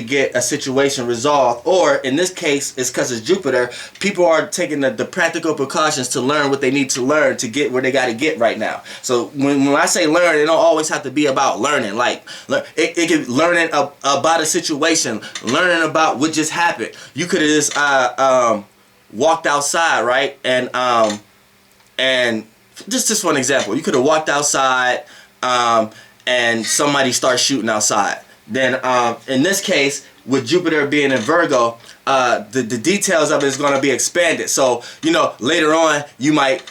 get a situation resolved, or in this case it's because it's Jupiter. People are taking the practical precautions to learn what they need to learn to get where they got to get right now. So when I say learn, it don't always have to be about learning. Like it could learning about a situation, learning about what just happened. You could have just walked outside, right? And just one example, you could have walked outside and somebody starts shooting outside. Then in this case, with Jupiter being in Virgo, the details of it is going to be expanded. So, you know, later on you might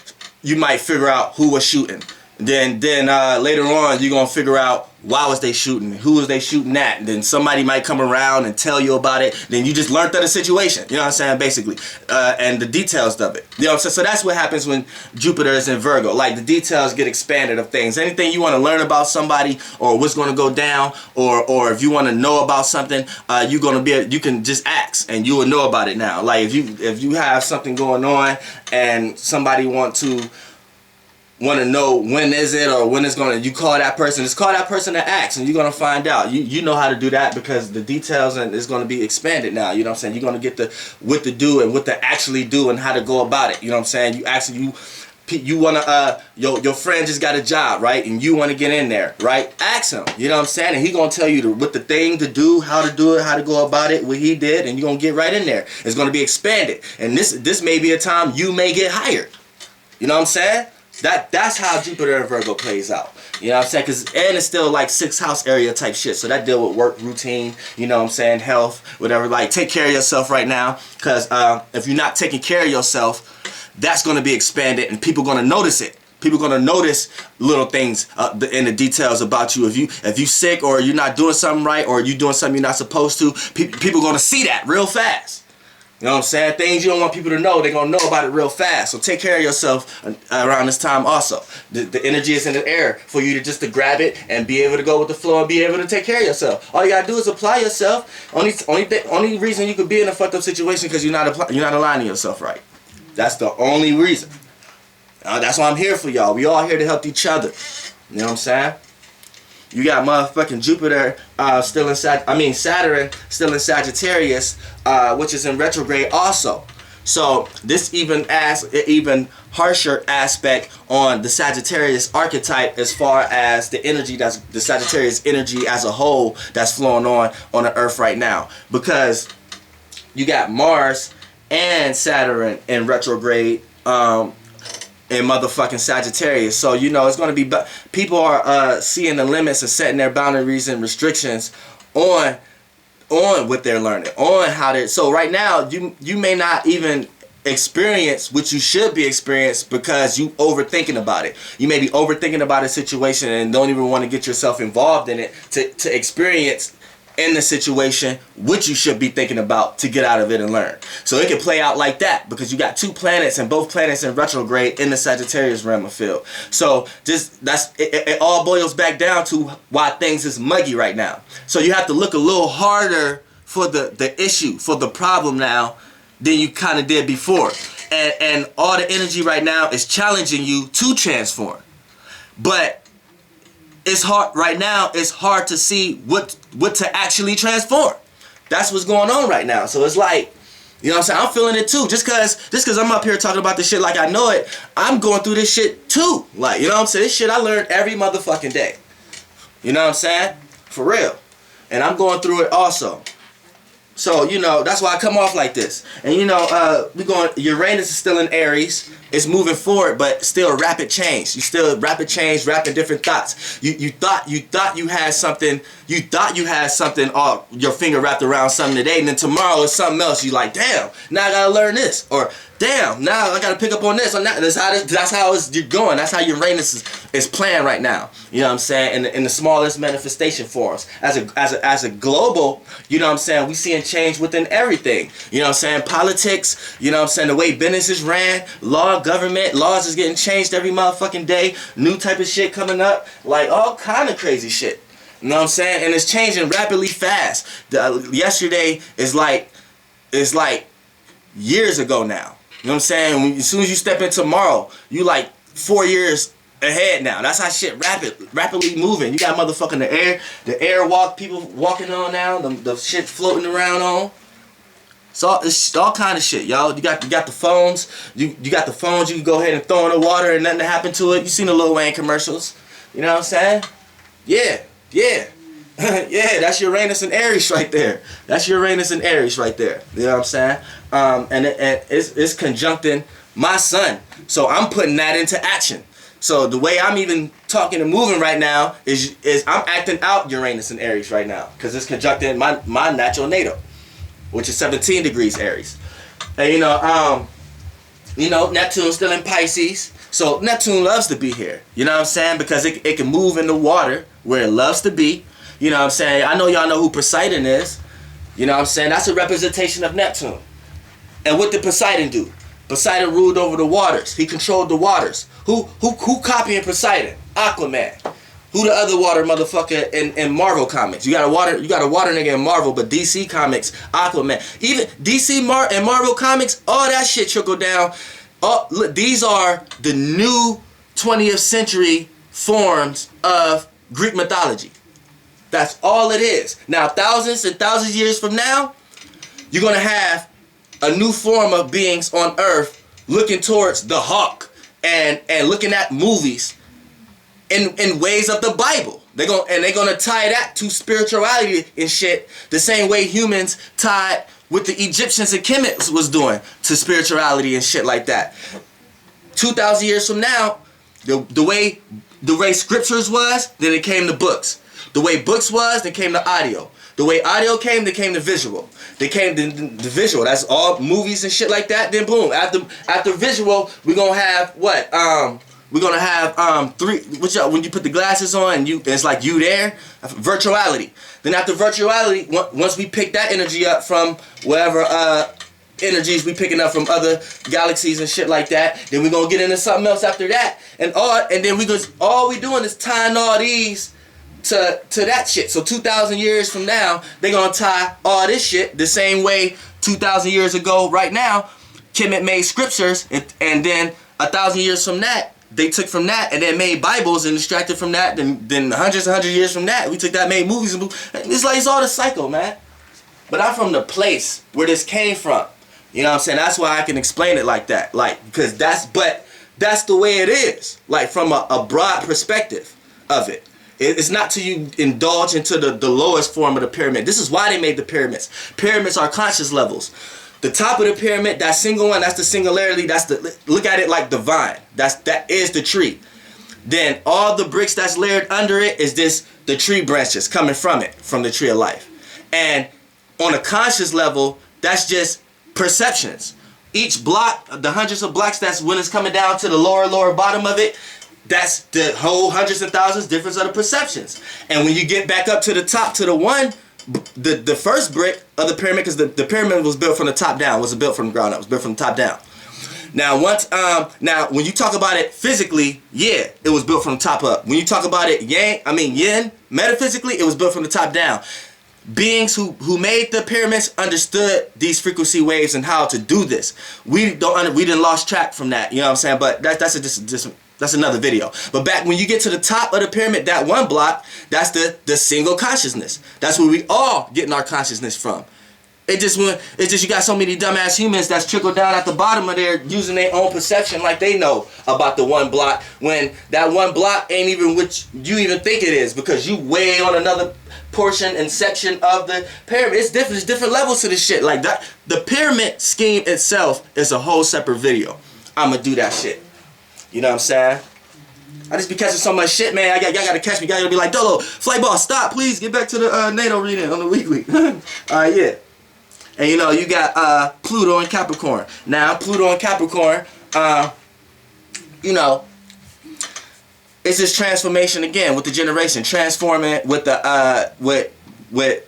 figure out who was shooting. Then later on you're going to figure out why was they shooting, who was they shooting at. And then somebody might come around and tell you about it. Then you just learned of the situation, you know what I'm saying, basically, and the details of it. You know what I'm saying? So that's what happens when Jupiter is in Virgo. Like, the details get expanded of things. Anything you want to learn about somebody, or what's going to go down, or if you want to know about something, you can just ask and you will know about it now. Like, if you have something going on and somebody want to know when is it, or when it's gonna, you call that person, just call that person to ask, and you're gonna find out. You know how to do that, because the details is gonna be expanded now. You know what I'm saying? You're gonna get what to do and what to actually do and how to go about it. You know what I'm saying? You wanna your friend just got a job, right? And you wanna get in there, right? Ask him. You know what I'm saying? And he gonna tell you what the thing to do, how to do it, how to go about it, what he did, and you're gonna get right in there. It's gonna be expanded, and this may be a time you may get hired. You know what I'm saying? That's how Jupiter and Virgo plays out. You know what I'm saying? And it's still like 6th house area type shit. So that deal with work, routine, you know what I'm saying, health, whatever. Like, take care of yourself right now. Because if you're not taking care of yourself, that's going to be expanded and people going to notice it. People going to notice little things in the details about you. If you sick, or you're not doing something right, or you're doing something you're not supposed to, people going to see that real fast. You know what I'm saying? Things you don't want people to know, they're going to know about it real fast. So take care of yourself around this time also. The energy is in the air for you to grab it and be able to go with the flow and be able to take care of yourself. All you got to do is apply yourself. Only reason you could be in a fucked up situation because you're not aligning yourself right. That's the only reason. That's why I'm here for y'all. We all here to help each other. You know what I'm saying? You got motherfucking Jupiter Saturn still in Sagittarius, which is in retrograde also. So this even adds an even harsher aspect on the Sagittarius archetype, as far as the energy, that's the Sagittarius energy as a whole that's flowing on the earth right now. Because you got Mars and Saturn in retrograde in motherfucking Sagittarius. So, you know, it's going to be, people are seeing the limits and setting their boundaries and restrictions on what they're learning, on how they. So right now, you may not even experience what you should be experienced because you overthinking about it. You may be overthinking about a situation and don't even want to get yourself involved in it to experience in the situation what you should be thinking about to get out of it and learn. So it can play out like that, because you got 2 planets, and both planets in retrograde in the Sagittarius realm of field. So it all boils back down to why things is muggy right now. So you have to look a little harder for the issue, for the problem now, than you kind of did before. And all the energy right now is challenging you to transform. But it's hard right now. It's hard to see what to actually transform. That's what's going on right now. So it's like, you know what I'm saying, I'm feeling it too. Just cause I'm up here talking about this shit like I know it, I'm going through this shit too. Like, you know what I'm saying? This shit I learned every motherfucking day. You know what I'm saying? For real. And I'm going through it also. So, you know, that's why I come off like this. And, you know, Uranus is still in Aries. It's moving forward, but still rapid change. You still rapid change, rapid different thoughts. You thought you had something, your finger wrapped around something today, and then tomorrow it's something else. You like, damn, now I gotta learn this. Or damn, now I gotta pick up on this. Or that's how it's going. That's how Uranus is playing right now. You know what I'm saying? In the smallest manifestation forms. As a global, you know what I'm saying, we seeing change within everything. You know what I'm saying? Politics, you know what I'm saying, the way business is ran, government, laws is getting changed every motherfucking day. New type of shit coming up. Like all kind of crazy shit. You know what I'm saying? And it's changing rapidly fast. Yesterday is like years ago now. You know what I'm saying? As soon as you step in tomorrow, you like 4 years ahead now. That's how shit rapidly moving. You got motherfucking the air walk, people walking on now, the shit floating around on. It's all kind of shit, y'all. You got the phones. You got the phones. You can go ahead and throw in the water and nothing to happen to it. You seen the Lil Wayne commercials? You know what I'm saying? Yeah. Yeah, that's Uranus and Aries right there. That's Uranus and Aries right there. You know what I'm saying? And it's conjuncting my sun. So I'm putting that into action. So the way I'm even talking and moving right now is I'm acting out Uranus and Aries right now, because it's conjuncting my natural natal, which is 17 degrees Aries. And Neptune's still in Pisces. So Neptune loves to be here. You know what I'm saying? Because it can move in the water where it loves to be. You know what I'm saying? I know y'all know who Poseidon is. You know what I'm saying? That's a representation of Neptune. And what did Poseidon do? Poseidon ruled over the waters. He controlled the waters. Who copying Poseidon? Aquaman. Who the other water motherfucker in Marvel comics? You got a water nigga in Marvel, but DC Comics, Aquaman. Even DC and Marvel Comics, all that shit trickle down. Look, these are the new 20th century forms of Greek mythology. That's all it is. Now, thousands and thousands of years from now, you're going to have a new form of beings on Earth looking towards the hawk and looking at movies in ways of the Bible. They're gonna tie that to spirituality and shit the same way humans tied what the Egyptians and Kemet was doing to spirituality and shit like that. 2,000 years from now, the way scriptures was, then it came to books. The way books was, then came to audio. The way audio came, then came to visual. They came to the visual. That's all movies and shit like that. Then boom, after visual, we're gonna have what? We're gonna have when you put the glasses on and it's like you there. Virtuality. Then after virtuality, once we pick that energy up from whatever energies we picking up from other galaxies and shit like that, then we're gonna get into something else after that. And then all we doing is tying all these to that shit. So 2,000 years from now, they're gonna tie all this shit the same way 2,000 years ago right now Kemet made scriptures, and then 1,000 years from that they took from that and then made Bibles and extracted from that. Then hundreds and hundreds of years from that we took that, made movies, and it's all the cycle, man. But I'm from the place where this came from. You know what I'm saying? That's why I can explain it like that. Because that's the way it is. Like from a broad perspective of it. It's not till you indulge into the lowest form of the pyramid. This is why they made the pyramids. Pyramids are conscious levels. The top of the pyramid, that single one, that's the singularity. Look at it like the vine. That is the tree. Then all the bricks that's layered under it is the tree branches coming from it, from the tree of life. And on a conscious level, that's just perceptions. Each block, the hundreds of blocks, that's when it's coming down to the lower bottom of it. That's the whole hundreds and thousands difference of the perceptions. And when you get back up to the top, to the first brick of the pyramid, because the pyramid was built from the top down, wasn't built from the ground up, it was built from the top down. Now when you talk about it physically, yeah, it was built from the top up. When you talk about it yin, metaphysically, it was built from the top down. Beings who made the pyramids understood these frequency waves and how to do this. We didn't lost track from that, you know what I'm saying? But that's another video. But back when you get to the top of the pyramid, that one block, that's the single consciousness. That's where we all getting our consciousness from. It's just you got so many dumbass humans that's trickled down at the bottom of there using their own perception like they know about the one block, when that one block ain't even what you even think it is, because you way on another portion and section of the pyramid. It's different. There's different levels to this shit. Like that, the pyramid scheme itself is a whole separate video. I'ma do that shit. You know what I'm saying? I just be catching so much shit, man. Y'all gotta catch me. Y'all gotta be like, Dolo, flight ball, stop, please. Get back to the NATO reading on the weekly. Yeah. And you got Pluto and Capricorn. Now, Pluto and Capricorn, it's this transformation again with the generation, transforming with the with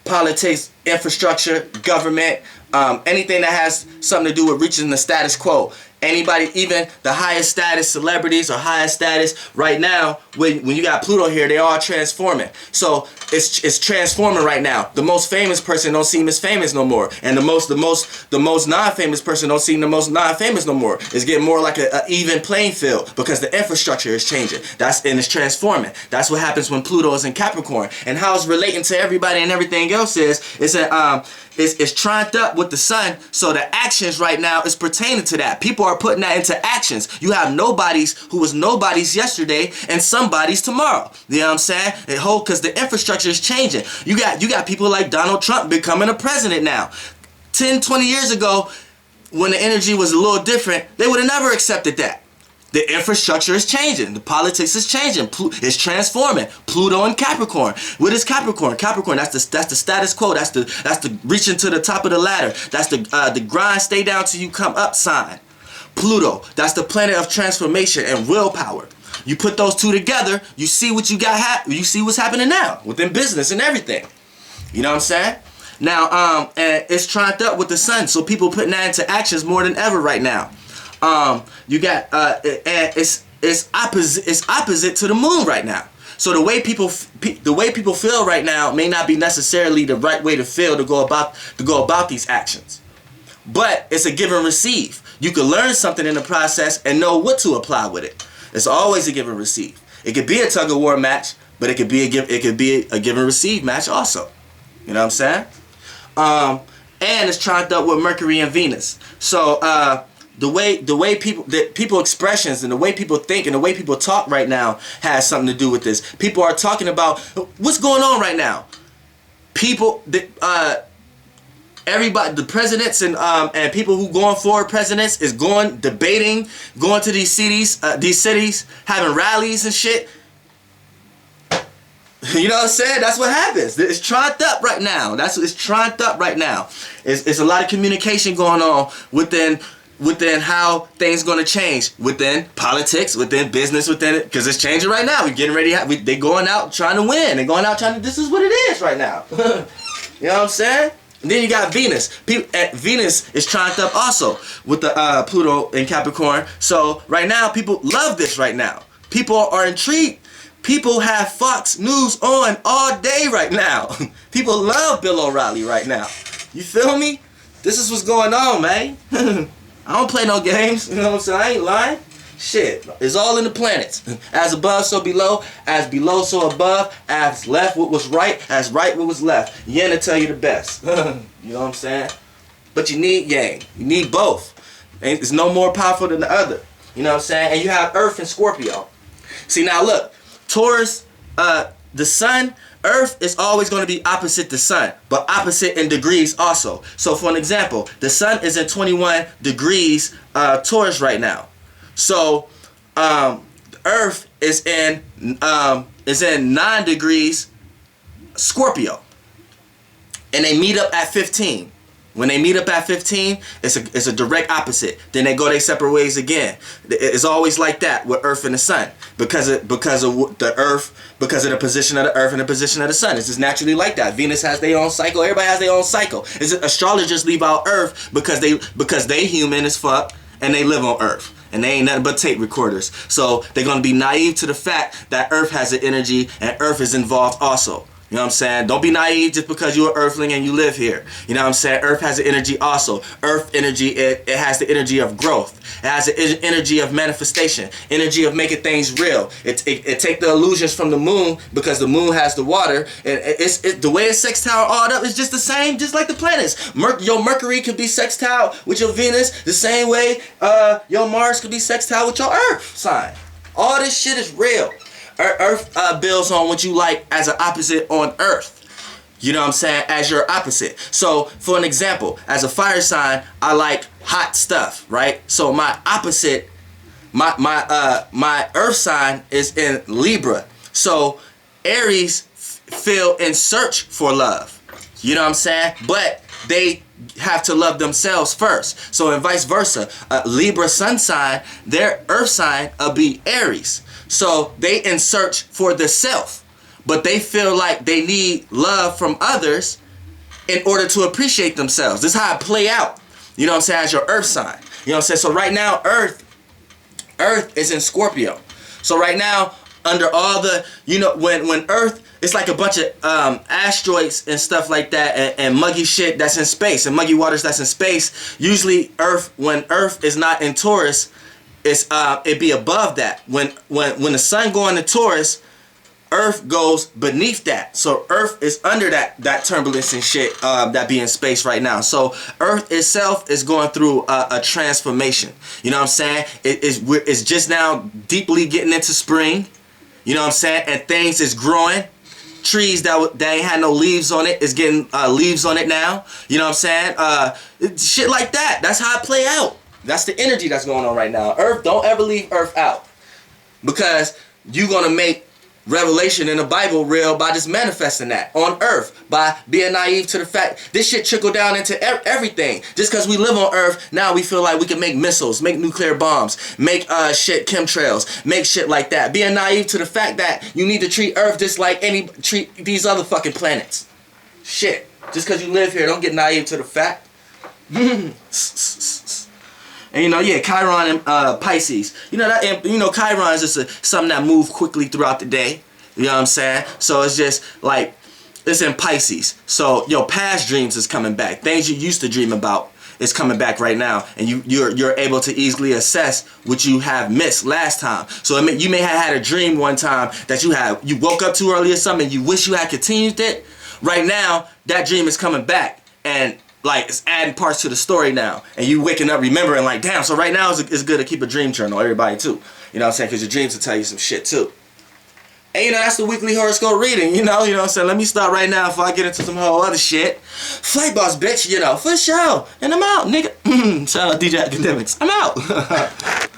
politics, infrastructure, government, anything that has something to do with reaching the status quo. Anybody, even the highest status celebrities or highest status right now, when you got Pluto here, they all transforming. So it's transforming right now. The most famous person don't seem as famous no more, and the most non-famous person don't seem the most non-famous no more. It's getting more like a even playing field because the infrastructure is changing. And it's transforming. That's what happens when Pluto is in Capricorn. And how it's relating to everybody and everything else is it's trined up with the sun, so the actions right now is pertaining to that. People are putting that into actions. You have nobodies who was nobodies yesterday and somebody's tomorrow. You know what I'm saying? Because the infrastructure is changing. You got people like Donald Trump becoming a president now. 10, 20 years ago, when the energy was a little different, they would have never accepted that. The infrastructure is changing. The politics is changing. It's transforming. Pluto and Capricorn. What is Capricorn? Capricorn, that's the status quo. That's the reaching to the top of the ladder. That's the grind, stay down till you come up sign. Pluto, that's the planet of transformation and willpower. You put those two together, you see what you got. You see what's happening now within business and everything. You know what I'm saying? Now, and it's trined up with the sun, so people putting that into actions more than ever right now. You got and it's opposite to the moon right now. So the way people feel right now may not be necessarily the right way to feel to go about these actions. But it's a give and receive. You can learn something in the process and know what to apply with it. It's always a give and receive. It could be a tug of war match, but it could be a give and receive match also. You know what I'm saying? And it's trined up with Mercury and Venus. So the way people expressions and the way people think and the way people talk right now has something to do with this. People are talking about what's going on right now. Everybody, the presidents and people who going for presidents is debating, going to these cities, having rallies and shit. You know what I'm saying? That's what happens. It's trined up right now. It's trined up right now. It's a lot of communication going on within how things going to change within politics, within business, within it, because it's changing right now. We're getting ready. They going out trying to win. They're going out trying to. This is what it is right now. You know what I'm saying? And then you got Venus. Venus is trined up also with the Pluto in Capricorn. So right now, people love this right now. People are intrigued. People have Fox News on all day right now. People love Bill O'Reilly right now. You feel me? This is what's going on, man. I don't play no games. You know what I'm saying? I ain't lying. Shit. It's all in the planets. As above, so below. As below, so above. As left, what was right. As right, what was left. Yin to tell you the best. You know what I'm saying? But you need yang. You need both. It's no more powerful than the other. You know what I'm saying? And you have Earth and Scorpio. See, now look. Taurus, the sun, Earth is always going to be opposite the sun, but opposite in degrees also. So for an example, the sun is in 21 degrees Taurus right now. So Earth is in 9 degrees Scorpio. And they meet up at 15. When they meet up at 15, it's a direct opposite. Then they go their separate ways again. It's always like that with Earth and the Sun because of the Earth, because of the position of the Earth and the position of the Sun. It's just naturally like that. Venus has their own cycle. Everybody has their own cycle. Astrologers leave out Earth because they human as fuck and they live on Earth. And they ain't nothing but tape recorders. So they're going to be naive to the fact that Earth has an energy and Earth is involved also. You know what I'm saying? Don't be naive just because you're an earthling and you live here. You know what I'm saying? Earth has an energy also. Earth energy, it has the energy of growth. It has the energy of manifestation. Energy of making things real. It take the illusions from the moon because the moon has the water. And the way it's sextile all up is just the same, just like the planets. Your Mercury could be sextile with your Venus the same way your Mars could be sextile with your Earth sign. All this shit is real. Earth builds on what you like as an opposite on Earth. You know what I'm saying? As your opposite. So, for an example, as a fire sign, I like hot stuff, right? So my opposite, my Earth sign is in Libra. So Aries feel in search for love. You know what I'm saying? But they have to love themselves first. So and vice versa. Libra sun sign, their Earth sign will be Aries. So they in search for the self, but they feel like they need love from others in order to appreciate themselves. This is how it play out. You know what I'm saying? As your Earth sign. You know what I'm saying? So right now, Earth is in Scorpio. So right now, under all the, you know, when Earth, it's like a bunch of asteroids and stuff like that, and muggy shit that's in space, and muggy waters that's in space. Usually when Earth is not in Taurus, it'd be above that. When the sun go into Taurus, Earth goes beneath that. So Earth is under that turbulence and shit that be in space right now. So Earth itself is going through a transformation. You know what I'm saying? It's just now deeply getting into spring. You know what I'm saying? And things is growing. Trees that ain't had no leaves on it is getting leaves on it now. You know what I'm saying? Shit like that. That's how it play out. That's the energy that's going on right now. Earth, don't ever leave Earth out. Because you're going to make revelation in the Bible real by just manifesting that on Earth, by being naive to the fact this shit trickle down into everything. Just because we live on Earth, now we feel like we can make missiles, make nuclear bombs, make shit chemtrails, make shit like that. Being naive to the fact that you need to treat Earth just like treat these other fucking planets. Shit. Just because you live here, don't get naive to the fact. And you know, yeah, Chiron and Pisces. You know that. You know, Chiron is just something that moves quickly throughout the day. You know what I'm saying? So it's just like it's in Pisces. So your past dreams is coming back. Things you used to dream about is coming back right now, and you're able to easily assess what you have missed last time. So you may have had a dream one time that you woke up too early or something. And you wish you had continued it. Right now, that dream is coming back, and like it's adding parts to the story now, and you waking up remembering like, damn. So right now it's good to keep a dream journal, everybody too. You know what I'm saying? Because your dreams will tell you some shit too. And you know, that's the weekly horoscope reading. You know what I'm saying? Let me start right now before I get into some whole other shit. Flight boss, bitch. You know, for sure. And I'm out, nigga. Shout out DJ Academics. I'm out.